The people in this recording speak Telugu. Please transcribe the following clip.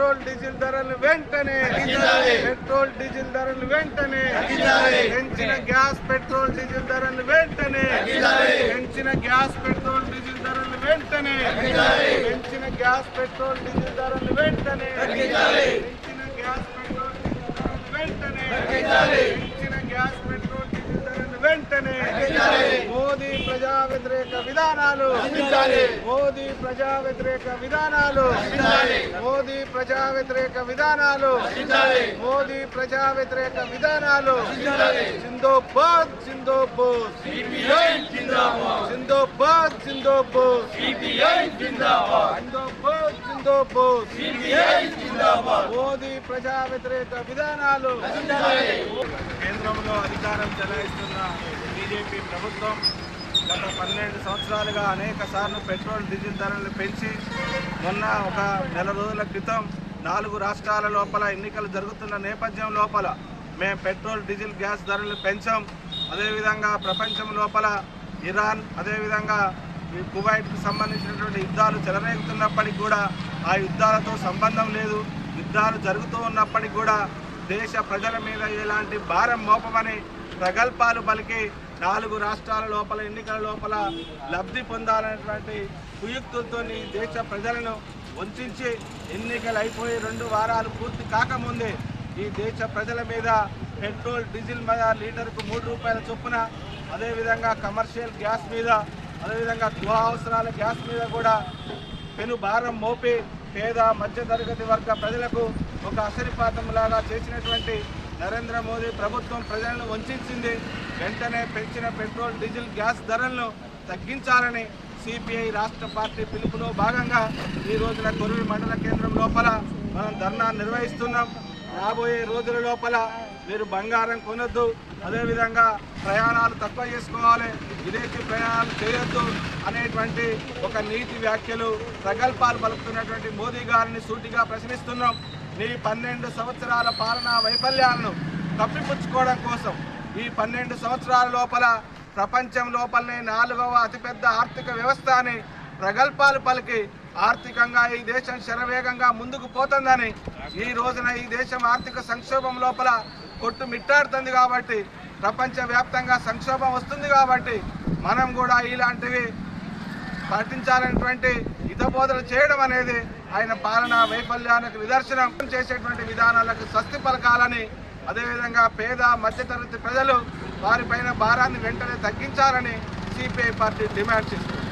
పెట్రోల్ డీజిల్ ధరలు వెంటనే పెట్రోల్ డీజిల్ ధరలు వెంటనే పెంచిన గ్యాస్ పెట్రోల్ డీజిల్ ధరలు వెంటనే పెంచిన గ్యాస్ పెట్రోల్ డీజిల్ ధరలు వెంటనే పెంచిన గ్యాస్ పెట్రోల్ డీజిల్ ధరలు వెంటనే పెంచిన గ్యాస్ పెట్రోల్ డీజిల్ ధరలు వెంటనే పెంచిన గ్యాస్ పెట్రోల్ డీజిల్ ధరలు వెంటనే మోదీ ప్రజా వ్యతిరేక విధానాలు మోదీ ప్రజా వ్యతిరేక విధానాలు మోదీ ప్రజా వ్యతిరేక విధానాలు మోదీ ప్రజా వ్యతిరేక విధానాలు జిందాబాద్ జిందాబాద్ జిందాబాద్ జిందాబాద్ జిందాబాద్ జిందాబాద్ మోదీ ప్రజా వ్యతిరేక విధానాలు. కేంద్రంలో అధికారం చెలాయిస్తున్న బీజేపీ ప్రభుత్వం గత 12 సంవత్సరాలుగా అనేక సార్లు పెట్రోల్ డీజిల్ ధరలు పెంచి మొన్న ఒక నెల రోజుల క్రితం 4 రాష్ట్రాల లోపల ఎన్నికలు జరుగుతున్న నేపథ్యం లోపల మేము పెట్రోల్ డీజిల్ గ్యాస్ ధరలు పెంచాం. అదేవిధంగా ప్రపంచం లోపల ఇరాన్ అదేవిధంగా కువైట్కు సంబంధించినటువంటి యుద్ధాలు చెలరేగుతున్నప్పటికీ కూడా ఆ యుద్ధాలతో సంబంధం లేదు. యుద్ధాలు జరుగుతూ ఉన్నప్పటికీ కూడా దేశ ప్రజల మీద ఎలాంటి భారం మోపమని ప్రగల్భాలు పలికి 4 రాష్ట్రాల లోపల ఎన్నికల లోపల లబ్ధి పొందాలనేటువంటి కుయుక్తులతో దేశ ప్రజలను వంచి ఎన్నికలు అయిపోయి 2 వారాలు పూర్తి కాకముందే ఈ దేశ ప్రజల మీద పెట్రోల్ డీజిల్ మీద లీటర్కు 3 రూపాయల చొప్పున అదేవిధంగా కమర్షియల్ గ్యాస్ మీద అదేవిధంగా గృహ అవసరాల గ్యాస్ మీద కూడా పెను భారం మోపి పేద మధ్యతరగతి వర్గ ప్రజలకు ఒక అసరిపాతంలాగా చేసినటువంటి నరేంద్ర మోదీ ప్రభుత్వం ప్రజలను వంచింది. వెంటనే పెంచిన పెట్రోల్ డీజిల్ గ్యాస్ ధరలను తగ్గించాలని సిపిఐ రాష్ట్ర పార్టీ పిలుపులో భాగంగా ఈ రోజున కొరువి మండల కేంద్రం లోపల మనం ధర్నా నిర్వహిస్తున్నాం. రాబోయే రోజుల లోపల మీరు బంగారం కొనొద్దు, అదేవిధంగా ప్రయాణాలు తక్కువ చేసుకోవాలి, విదేశీ ప్రయాణాలు చేయొద్దు అనేటువంటి ఒక నీతి వ్యాఖ్యలు ప్రగల్భాలు పలుకుతున్నటువంటి మోదీ గారిని సూటిగా ప్రశ్నిస్తున్నాం. మీ 12 సంవత్సరాల పాలనా వైఫల్యాలను కప్పిపుచ్చుకోవడం కోసం ఈ 12 సంవత్సరాల లోపల ప్రపంచం లోపలనే 4వ అతిపెద్ద ఆర్థిక వ్యవస్థ అని ప్రగల్భాలు పలికి ఆర్థికంగా ఈ దేశం శరవేగంగా ముందుకు పోతుందని ఈ రోజున ఈ దేశం ఆర్థిక సంక్షోభం లోపల కొట్టుమిట్టాడుతుంది. కాబట్టి ప్రపంచవ్యాప్తంగా సంక్షోభం వస్తుంది. కాబట్టి మనం కూడా ఇలాంటివి పాటించాలనేటువంటి హితబోధలు చేయడం అనేది ఆయన పాలనా వైఫల్యానికి నిదర్శనం. చేసేటువంటి విధానాలకు స్వస్తి పలకాలని అదేవిధంగా పేద మధ్యతరగతి ప్రజలు వారిపైన భారాన్ని వెంటనే తగ్గించాలని సిపిఐ పార్టీ డిమాండ్ చేస్తుంది.